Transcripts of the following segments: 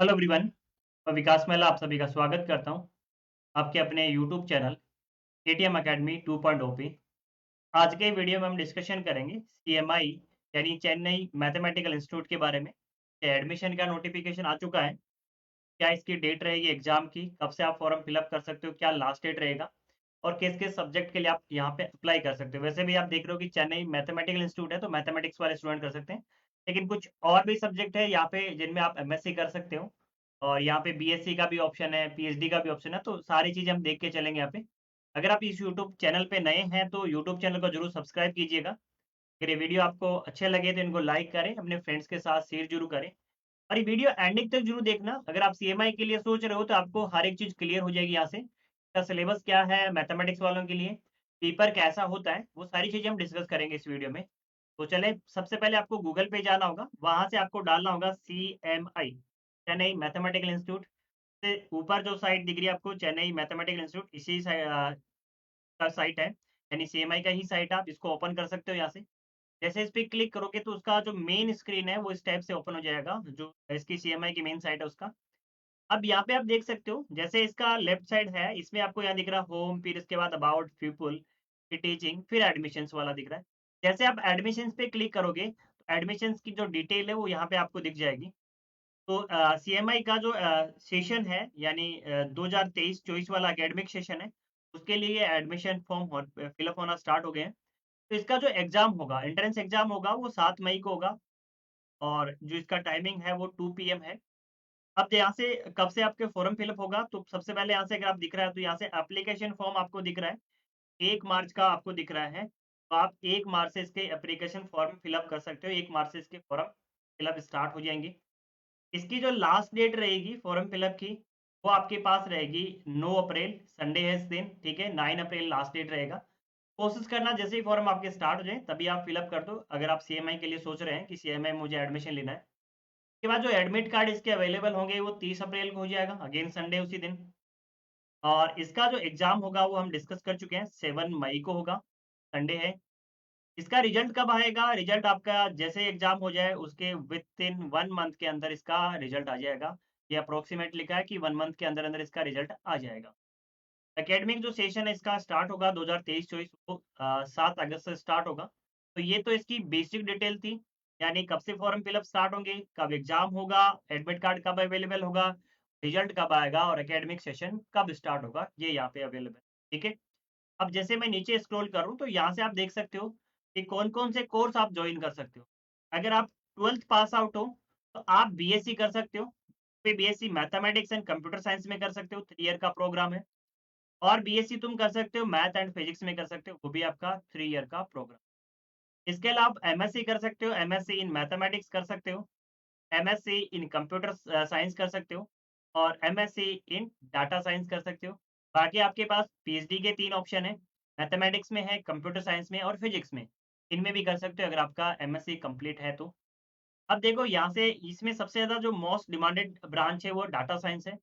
Hello everyone. मैं विकास महिला आप सभी का स्वागत करता हूं आपके अपने यूट्यूब चैनल केटीएम एकेडमी 2.0 पे। आज के वीडियो में हम डिस्कशन करेंगे सीएमआई यानी चेन्नई मैथमेटिकल इंस्टीट्यूट के बारे में। एडमिशन का नोटिफिकेशन आ चुका है। क्या इसकी डेट रहेगी एग्जाम की, कब से आप फॉर्म फिलअप कर सकते हो, क्या लास्ट डेट रहेगा और किस किस सब्जेक्ट के लिए आप यहाँ पे अप्लाई कर सकते हो। वैसे भी आप देख रहे हो कि चेन्नई मैथमेटिकल इंस्टीट्यूट है तो मैथमेटिक्स वाले स्टूडेंट कर सकते हैं, लेकिन कुछ और भी सब्जेक्ट है यहाँ पे जिनमें आप एमएससी कर सकते हो और यहाँ पे बीएससी का भी ऑप्शन है, पीएचडी का भी ऑप्शन है। तो सारी चीजें हम देख के चलेंगे यहाँ पे। अगर आप इस यूट्यूब चैनल पे नए हैं तो यूट्यूब चैनल को जरूर सब्सक्राइब कीजिएगा। अगर ये वीडियो आपको अच्छे लगे तो इनको लाइक करें, अपने फ्रेंड्स के साथ शेयर जरूर करें और ये वीडियो एंडिंग तक जरूर देखना। अगर आप सीएमआई के लिए सोच रहे हो तो आपको हर एक चीज क्लियर हो जाएगी यहाँ से। इसका सिलेबस क्या है मैथमेटिक्स वालों के लिए, पेपर कैसा होता है, वो सारी चीजें हम डिस्कस करेंगे इस वीडियो में। तो चले, सबसे पहले आपको गूगल पे जाना होगा, वहां से आपको डालना होगा सीएमआई, चेन्नई मैथमेटिकल इंस्टीट्यूट। से ऊपर जो साइट दिख रही है आपको चेन्नई मैथमेटिकल इंस्टीट्यूट, इसी का साइट है, यानी सीएमआई का ही साइट। आप इसको ओपन कर सकते हो यहाँ से। जैसे इस पे क्लिक करोगे तो उसका जो मेन स्क्रीन है वो इस टाइप से ओपन हो जाएगा, जो इसकी सीएमआई की मेन साइट है उसका। अब यहाँ पे आप देख सकते हो, जैसे इसका लेफ्ट साइड है, इसमें आपको यहाँ दिख रहा है होम, फिर इसके बाद अबाउट पीपल, फिर टीचिंग, फिर एडमिशंस वाला दिख रहा है। जैसे आप एडमिशंस पे क्लिक करोगे तो एडमिशंस की जो डिटेल है वो यहाँ पे आपको दिख जाएगी। तो सीएमआई का जो सेशन है, यानी 2023-24 वाला एकेडमिक सेशन है, उसके लिए एडमिशन फॉर्म फिलअप होना स्टार्ट हो गए हैं। तो इसका जो एग्जाम होगा, एंट्रेंस एग्जाम होगा, वो 7 मई को होगा और जो इसका टाइमिंग है वो 2 पीएम है। अब यहाँ से कब से आपके फॉर्म फिलअप होगा, तो सबसे पहले यहाँ से अगर आप दिख रहा है तो यहाँ से एप्लीकेशन फॉर्म आपको दिख रहा है, 1 मार्च का आपको दिख रहा है। तो आप 1 मार्च से इसके एप्लीकेशन फॉर्म फिलअप कर सकते हो, 1 मार्च से इसके फॉर्म फिलअप स्टार्ट हो जाएंगे। इसकी जो लास्ट डेट रहेगी फॉर्म फिलअप की, वो आपके पास रहेगी 9 अप्रैल, संडे है इस दिन, ठीक है। 9 अप्रैल लास्ट डेट रहेगा। कोशिश करना जैसे ही फॉर्म आपके स्टार्ट हो जाए तभी आप फिलअप कर दो, अगर आप सीएमआई के लिए सोच रहे हैं कि सीएमआई में मुझे एडमिशन लेना है। उसके बाद जो एडमिट कार्ड इसके अवेलेबल होंगे वो 30 अप्रैल को हो जाएगा, अगेन संडे उसी दिन। और इसका जो एग्जाम होगा वो हम डिस्कस कर चुके हैं, 7 मई को होगा, संडे है। इसका रिजल्ट कब आएगा? रिजल्ट आपका जैसे एग्जाम हो जाए उसके विद इन 1 मंथ के अंदर इसका रिजल्ट आ जाएगा। ये अप्रोक्सीमेट लिखा है कि 1 मंथ के अंदर-अंदर इसका रिजल्ट आ जाएगा। एकेडमिक जो सेशन है इसका स्टार्ट होगा 2023-24 को 7 अगस्त से स्टार्ट होगा। तो ये तो इसकी बेसिक डिटेल थी, यानी कब से फॉर्म फिलअप स्टार्ट होंगे, कब एग्जाम होगा, एडमिट कार्ड कब अवेलेबल होगा, रिजल्ट कब आएगा और एकेडमिक सेशन कब स्टार्ट होगा, ये यहाँ पे अवेलेबल, ठीक है। अब जैसे मैं नीचे स्क्रॉल करूँ तो यहाँ से आप देख सकते हो कि कौन-कौन से कोर्स आप जॉइन कर सकते हो। अगर आप 12th पास आउट हो तो आप बीएससी कर सकते हो। फिर BSc mathematics and computer science में कर सकते हो, 3 ईयर का प्रोग्राम है। और बीएससी तुम कर सकते हो मैथ एंड फिजिक्स में कर सकते हो, वो भी आपका 3 ईयर का प्रोग्राम। इसके अलावा आप एमएससी कर सकते हो, एमएससी इन मैथमेटिक्स कर सकते हो, एमएससी इन कंप्यूटर साइंस कर सकते हो और एमएससी इन डाटा साइंस कर सकते हो। बाकी आपके पास पीएचडी के 3 ऑप्शन है, मैथमेटिक्स में है, कंप्यूटर साइंस में और फिजिक्स में। इनमें भी कर सकते हो अगर आपका एमएससी कंप्लीट है तो। अब देखो यहाँ से इसमें सबसे ज़्यादा जो मोस्ट डिमांडेड ब्रांच है वो डाटा साइंस है।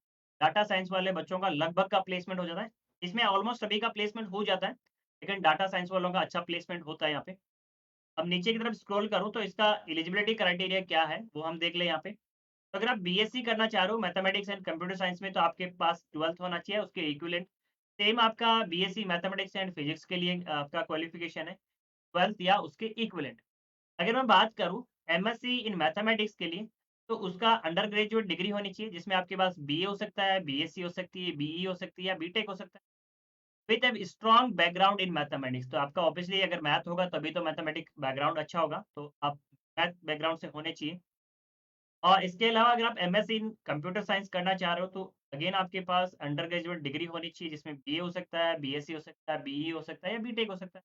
डाटा साइंस वाले बच्चों का लगभग का प्लेसमेंट हो जाता है। इसमें ऑलमोस्ट सभी का प्लेसमेंट हो जाता है, लेकिन डाटा साइंस वालों का अच्छा प्लेसमेंट होता है यहाँ पे। अब नीचे की तरफ स्क्रॉल करूँ तो इसका एलिजिबिलिटी क्राइटेरिया क्या है वो हम देख लें यहाँ पे। तो अगर आप बीएससी करना चाह रहे हो मैथमेटिक्स एंड कंप्यूटर साइंस में तो आपके पास 12th होना चाहिए, उसके इक्विवेलेंट। सेम आपका बीएससी मैथमेटिक्स एंड फिजिक्स के लिए आपका क्वालिफिकेशन है 12th या उसके इक्विवेलेंट। अगर मैं बात करूँ एमएससी इन मैथमेटिक्स के लिए, तो उसका अंडर ग्रेजुएट डिग्री होनी चाहिए जिसमें आपके पास बीए हो सकता है, बीएससी हो सकती है, बीई हो सकती है या बीटेक हो सकता है with a strong background in mathematics. तो आपका ऑब्वियसली अगर मैथ होगा तभी तो मैथमेटिक्स बैकग्राउंड अच्छा होगा, तो आप मैथ बैकग्राउंड से होने चाहिए। और इसके अलावा अगर आप एमएससी इन कंप्यूटर साइंस करना चाह रहे हो तो अगेन आपके पास अंडर ग्रेजुएट डिग्री होनी चाहिए जिसमें बीए हो सकता है, बीएससी हो सकता है, बीई हो सकता है या बीटेक हो सकता है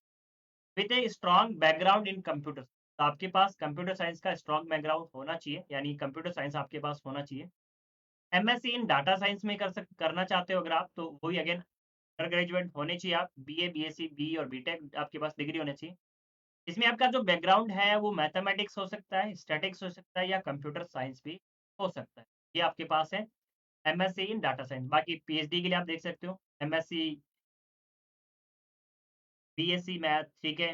with a strong background in computer. तो आपके पास कंप्यूटर साइंस का स्ट्रॉन्ग बैकग्राउंड होना चाहिए, यानी कंप्यूटर साइंस आपके पास होना चाहिए। एमएससी इन डाटा साइंस में करना चाहते हो अगर आप, तो वही अगेन अंडर ग्रेजुएट होने चाहिए आप, बीए, बीएससी, बीई और बीटेक आपके पास डिग्री होनी चाहिए। इसमें आपका जो बैकग्राउंड है वो मैथमेटिक्स हो सकता है, स्टैटिक्स हो सकता है या कंप्यूटर साइंस भी हो सकता है। ये आपके पास है एमएससी इन डाटा साइंस। बाकी पीएचडी के लिए आप देख सकते हो एमएससी, बीएससी मैथ, ठीक है,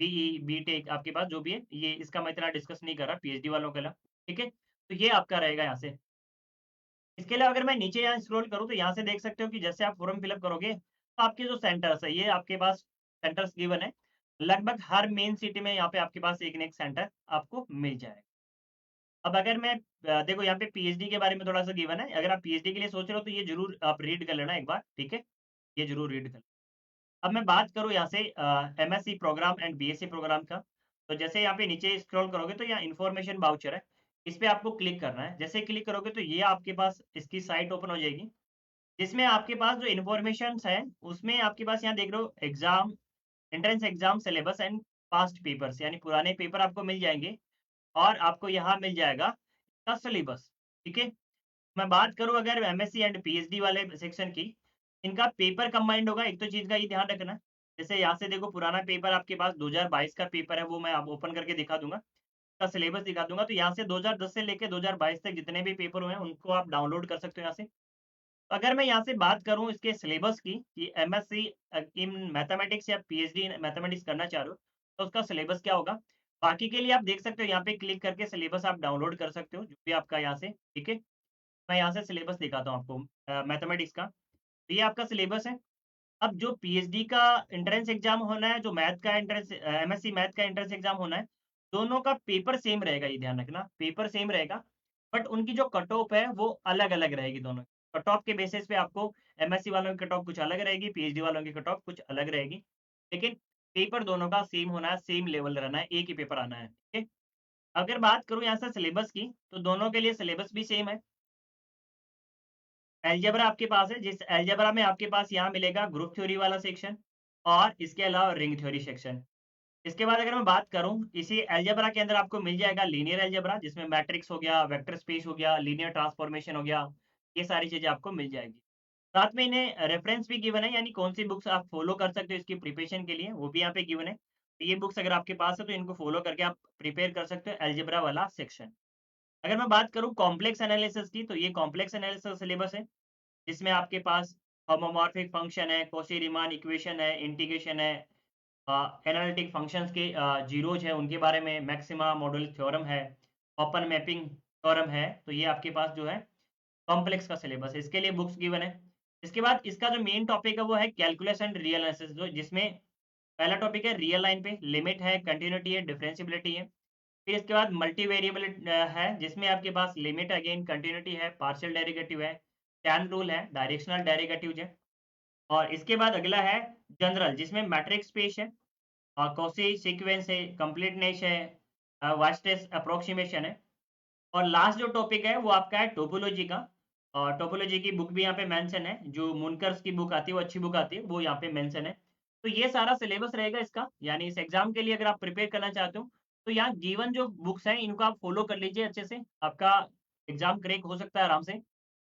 बीई, बीटेक आपके पास जो भी है, ये इसका मैं इतना डिस्कस नहीं कर रहा पीएचडी वालों के लिए, ठीक है? तो ये आपका रहेगा यहाँ से। इसके अलावा अगर मैं नीचे यहाँ स्क्रॉल करूँ तो यहाँ से देख सकते हो कि जैसे आप फॉर्म फिलअप करोगे तो आपके जो सेंटर्स है, ये आपके पास सेंटर्स गिवन है। लगभग हर मेन सिटी में यहाँ पे आपके पास एक न एक सेंटर आपको मिल जाएगा। अब अगर मैं देखो यहाँ पे पीएचडी के बारे में थोड़ा-सा गिवन है। अगर आप पीएचडी के लिए सोच रहे हो तो ये ज़रूर आप रीड कर लेना एक बार, ठीक है? ये ज़रूर रीड कर। अब मैं बात करूँ यहाँ से MSc programme and BSc programme का, तो जैसे यहाँ पे नीचे स्क्रॉल करोगे तो यहाँ इन्फॉर्मेशन वाउचर है, इस पे आपको क्लिक करना है। जैसे क्लिक करोगे तो ये आपके पास इसकी साइट ओपन हो जाएगी, जिसमें आपके पास जो इन्फॉर्मेशंस है, उसमें आपके पास यहाँ देख रहे हो exam, entrance exam syllabus and past papers, यानी पुराने पेपर आपको मिल जाएँगे और आपको यहाँ मिल जाएगा इसका सिलेबस, ठीक है? मैं बात करूँ अगर एमएससी एंड पीएचडी वाले सेक्शन की, इनका पेपर कंबाइंड होगा, एक तो चीज़ का ये ध्यान रखना। जैसे यहाँ से देखो पुराना पेपर आपके पास 2022 का पेपर है, वो मैं अब ओपन करके दिखा दूँगा, इसका सिलेबस दिखा दूँगा। तो यहाँ से 2010 से लेके 2022 तक जितने भी पेपर हुए हैं, उनको आप डाउनलोड कर सकते हो यहाँ से। अगर मैं यहाँ से बात करूँ इसके सिलेबस की कि एमएससी इन मैथमेटिक्स या पीएचडी इन मैथमेटिक्स करना चाह रहे हो, तो उसका सिलेबस क्या होगा? बाकी के लिए आप देख सकते हो, यहाँ पे क्लिक करके सिलेबस आप डाउनलोड कर सकते हो, जो भी आपका यहाँ से, ठीक है? मैं यहाँ से सिलेबस दिखाता हूँ आपको मैथमेटिक्स का। तो ये आपका सिलेबस है। अब जो पीएचडी का एंट्रेंस एग्ज़ाम होना है, जो मैथ का एंट्रेंस एमएससी मैथ का एंट्रेंस एग्ज़ाम होना है, दोनों का पेपर सेम रहेगा, ये ध्यान रखना, पेपर सेम रहेगा, बट उनकी जो कट ऑफ है, वो अलग-अलग रहेगी दोनों। कट ऑफ के बेसिस पे आपको एमएससी वालों की कट ऑफ कुछ अलग रहेगी, पीएचडी वालों की कट ऑफ कुछ अलग रहेगी। लेकिन पेपर दोनों का सेम होना है, सेम लेवल रहना है, एक ही पेपर आना है, ठीक है? अगर बात करूँ यहाँ से सिलेबस की, तो दोनों के लिए सिलेबस भी सेम है। अलजेब्रा आपके पास है, जिस अलजेब्रा में आपके पास यहाँ मिलेगा ग्रुप थ्योरी वाला सेक्शन और इसके अलावा रिंग थ्योरी सेक्शन। इसके बाद अगर मैं बात करूँ, इसी अलजेब्रा के अंदर आपको मिल जाएगा लीनियर अलजेब्रा, जिसमें मैट्रिक्स हो गया, वेक्टर स्पेस हो गया, लीनियर ट्रांसफॉर्मेशन हो गया, ये सारी चीज़ें आपको मिल जाएगी। साथ में इन्हें रेफरेंस भी गिवन है, यानी कौन सी बुक्स आप फॉलो कर सकते हो इसकी प्रिपरेशन के लिए, वो भी यहाँ पे गिवन है। तो ये बुक्स अगर आपके पास है तो इनको फॉलो करके आप प्रिपेयर कर सकते हो अलजेब्रा वाला सेक्शन। अगर मैं बात करूँ कॉम्प्लेक्स एनालिसिस की, तो ये कॉम्प्लेक्स एनालिसिस सिलेबस है। इसमें आपके पास होमोमॉर्फिक फंक्शन है, कॉची-रीमान इक्वेशन है, इंटीग्रेशन है, एनालिटिक फंक्शंस के ज़ीरोज़ है, उनके बारे में मैक्सिमा मॉडुलस थ्योरम है, ओपन मैपिंग थ्योरम है। तो ये आपके पास जो है कॉम्प्लेक्स का सिलेबस है, इसके लिए बुक्स गिवन है। इसके बाद इसका जो मेन टॉपिक है वो है कैलकुलस एंड रियल एनालिसिस, जो जिसमें पहला टॉपिक है रियल लाइन पे, लिमिट है, कंटीन्यूटी है, डिफरेंशिएबिलिटी है। फिर इसके बाद मल्टी वेरिएबल है, जिसमें आपके पास लिमिट अगेन, कंटीन्यूटी है, पार्शियल डेरिवेटिव है, टैन रूल है, डायरेक्शनल डेरिवेटिव्स है। और इसके बाद अगला है जनरल, जिसमें मैट्रिक्स स्पेस है और कॉची सीक्वेंस है, कंप्लीटनेस है, वास्टेस अप्रोक्सीमेशन है। और लास्ट जो टॉपिक है वो आपका है टोपोलॉजी का, और टोपोलॉजी की बुक भी यहाँ पे मेंशन है, जो मुनकर्स की बुक आती है वो अच्छी बुक आती है, वो यहाँ पे मेंशन है। तो ये सारा सिलेबस रहेगा इसका, यानी इस एग्जाम के लिए अगर आप प्रिपेयर करना चाहते हो तो यहाँ गिवन जो बुक्स हैं इनको आप फॉलो कर लीजिए अच्छे से, आपका एग्जाम क्रैक हो सकता है आराम से।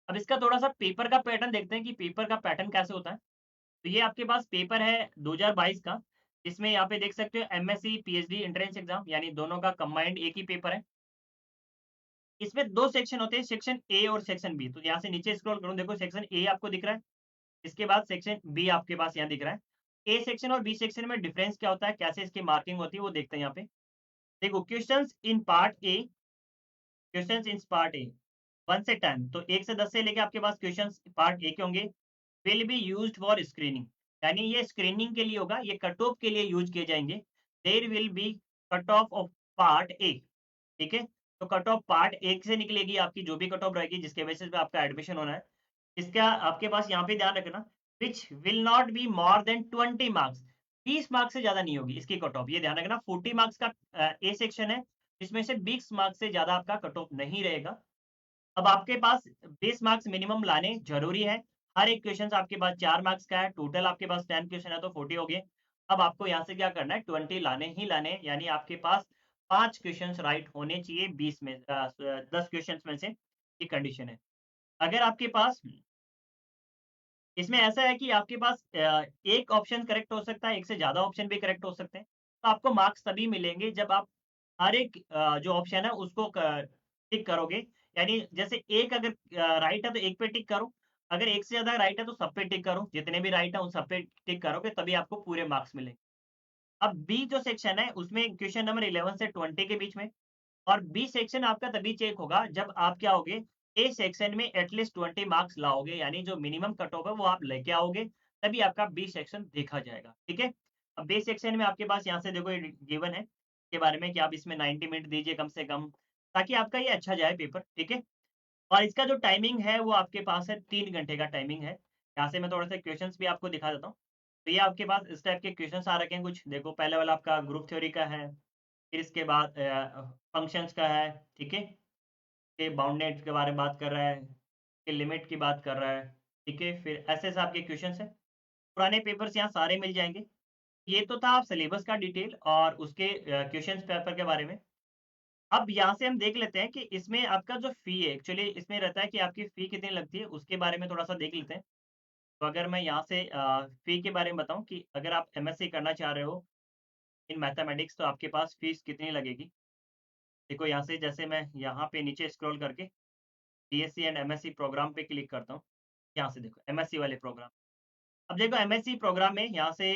अब इसका थोड़ा सा पेपर का पैटर्न देखते हैं कि पेपर का पैटर्न कैसे होता है। तो ये आपके पास पेपर है 2022 का, जिसमें यहाँ पे देख सकते हो एमएससी पीएचडी एंट्रेंस एग्जाम, यानी दोनों का कंबाइंड एक ही पेपर है। इसमें 2 सेक्शन होते हैं, सेक्शन ए और सेक्शन बी। तो यहाँ से नीचे स्क्रॉल करूँ, देखो सेक्शन ए आपको दिख रहा है, इसके बाद सेक्शन बी आपके पास यहाँ दिख रहा है। ए सेक्शन और बी सेक्शन में डिफरेंस क्या होता है, कैसे इसकी मार्किंग होती है, वो देखते हैं यहाँ पे। देखो questions in part A, questions in part A 1 से 10, तो 1 से 10 से लेके आपके पास क्वेश्चंस पार्ट ए के होंगे। Will be used for screening, यानी ये स्क्रीनिंग के लिए होगा, ये कट ऑफ के लिए यूज किए जाएंगे। There will be cut off part A, ठीक है? तो कट ऑफ पार्ट 1 से निकलेगी, आपकी जो भी कट ऑफ रहेगी जिसके बेसिस पे आपका एडमिशन होना है। इसका आपके पास यहाँ पे ध्यान रखना, which will not be more than 20 marks, 20 marks से ज़्यादा नहीं होगी इसकी कट ऑफ, ये ध्यान रखना। 40 मार्क्स का ए सेक्शन है, जिसमें से 20 मार्क्स से ज़्यादा आपका कट ऑफ नहीं रहेगा। अब आपके पास 20 मार्क्स मिनिमम लाने ज़रूरी है। हर एक क्वेश्चन आपके पास 4 मार्क्स का है, टोटल आपके पास 10 क्वेश्चन है तो 40 हो गए। अब आपको यहाँ से क्या करना है, 20 लाने ही लाने हैं, यानी आपके पास 5 क्वेश्चंस राइट होने चाहिए 20 में 10 क्वेश्चंस में से, ये कंडीशन है। अगर आपके पास इसमें ऐसा है कि आपके पास एक ऑप्शन करेक्ट हो सकता है, एक से ज़्यादा ऑप्शन भी करेक्ट हो सकते हैं। तो आपको मार्क्स तभी मिलेंगे जब आप हर एक जो ऑप्शन है उसको टिक करोगे। यानी जैसे एक अगर राइट है तो एक पे टिक करो, अगर एक से ज़्यादा राइट है तो सब पे टिक करो, जितने भी राइट है उन सब पे टिक करोगे तभी आपको पूरे मार्क्स मिलेंगे। अब बी जो सेक्शन है उसमें क्वेश्चन नंबर 11 से 20 के बीच में, और बी सेक्शन आपका तभी चेक होगा जब आप क्या होगे, ए सेक्शन में एटलीस्ट 20 मार्क्स लाओगे, यानी जो मिनिमम कट ऑफ है वो आप लेके आओगे, तभी आपका बी सेक्शन देखा जाएगा, ठीक है? अब बी सेक्शन में आपके पास यहाँ से देखो ये गिवन है के बारे में कि आप इसमें 90 मिनट दीजिए कम से कम, ताकि आपका ये अच्छा जाए पेपर, ठीक है? और इसका जो टाइमिंग है वो आपके पास है 3 घंटे का टाइमिंग है। यहाँ से मैं थोड़े-से क्वेश्चन्स भी आपको दिखा देता हूँ। तो ये आपके पास इस टाइप के क्वेश्चन्स आ रखे हैं कुछ, देखो पहले वाला आपका ग्रुप थ्योरी का है, फिर इसके बाद फंक्शंस का है, ठीक है? के बाउंडेड के बारे में बात कर रहा है, के लिमिट की बात कर रहा है, ठीक है? फिर ऐसे-ऐसे आपके क्वेश्चन्स हैं। पुराने पेपर्स यहाँ सारे मिल जाएँगे। ये तो था आप सिलेबस का डिटेल और उसके क्वेश्चन्स पेपर के बारे में। अब यहाँ से हम देख लेते हैं कि इसमें आपका जो फ़ी है, एक्चुअली इसमें रहता है कि आपकी फ़ी कितनी लगती है, उसके बारे में थोड़ा-सा देख लेते हैं। तो अगर मैं यहाँ से फ़ी के बारे में बताऊँ कि अगर आप एमएससी करना चाह रहे हो इन मैथमेटिक्स, तो आपके पास फ़ीस कितनी लगेगी? देखो यहाँ से जैसे मैं यहाँ पे नीचे स्क्रॉल करके बीएससी एंड एमएससी प्रोग्राम पे क्लिक करता हूँ। यहाँ से देखो एमएससी वाले प्रोग्राम। अब देखो एमएससी प्रोग्राम में यहाँ से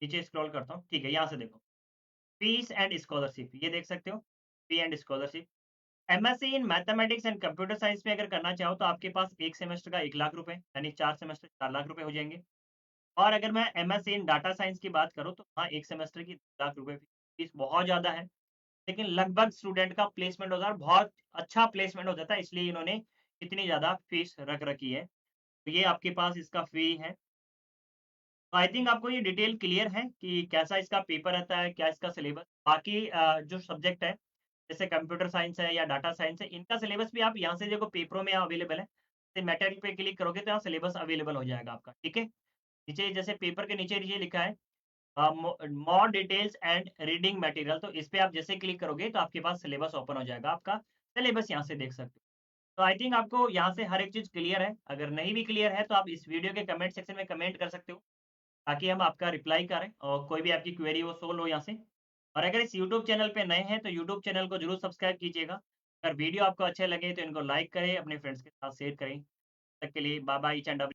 नीचे स्क्रॉल करता हूँ, ठीक है, यहाँ से देखो फीस एंड स्कॉलरशिप, ये देख सकते हो, fee and scholarship. MSc in mathematics and computer science में अगर करना चाहो तो आपके पास 1 सेमेस्टर का 1 लाख रुपए, यानी 4 सेमेस्टर 4 लाख रुपए हो जाएँगे। और अगर मैं एमएससी इन डाटा साइंस की बात करूँ तो हाँ, 1 सेमेस्टर की 2 लाख रुपए फीस बहुत ज़्यादा है। लेकिन लगभग स्टूडेंट का प्लेसमेंट होता है और बहुत अच्छा प्लेसमेंट हो जाता है, इसलिए इन्होंने इतनी ज़्यादा फीस रख रखी है। तो ये आपके पास इसका फ़ी है। तो आई थिंक आपको ये डिटेल क्लियर है कि कैसा इसका पेपर रहता है, क्या इसका सिलेबस। बाकी जो सब्जेक्ट है, जैसे कंप्यूटर साइंस है या डाटा साइंस है, इनका सिलेबस भी आप यहाँ से देखो पेपरों में अवेलेबल है। जैसे मेटेरियल पे क्लिक करोगे तो यहाँ सिलेबस अवेलेबल हो जाएगा आपका, ठीक है? नीचे जैसे पेपर के नीचे ये लिखा है more details and reading material, तो इस पे आप जैसे क्लिक करोगे तो आपके पास सिलेबस ओपन हो जाएगा। आपका सिलेबस यहाँ से देख सकते हो। तो आई थिंक आपको यहाँ से हर एक चीज़ क्लियर है। अगर नहीं भी क्लियर है तो आप इस वीडियो के कमेंट सेक्शन में कमेंट कर सकते हो, ताकि हम आपका रिप्लाई करें और कोई भी आपकी क्वेरी हो सोल्व हो यहाँ से। और अगर इस यूट्यूब चैनल पे नए हैं तो यूट्यूब चैनल को ज़रूर सब्सक्राइब कीजिएगा। अगर वीडियो आपको अच्छे लगे तो इनको लाइक करें, अपने फ्रेंड्स के साथ शेयर करें। तब तक के लिए bye bye, each and every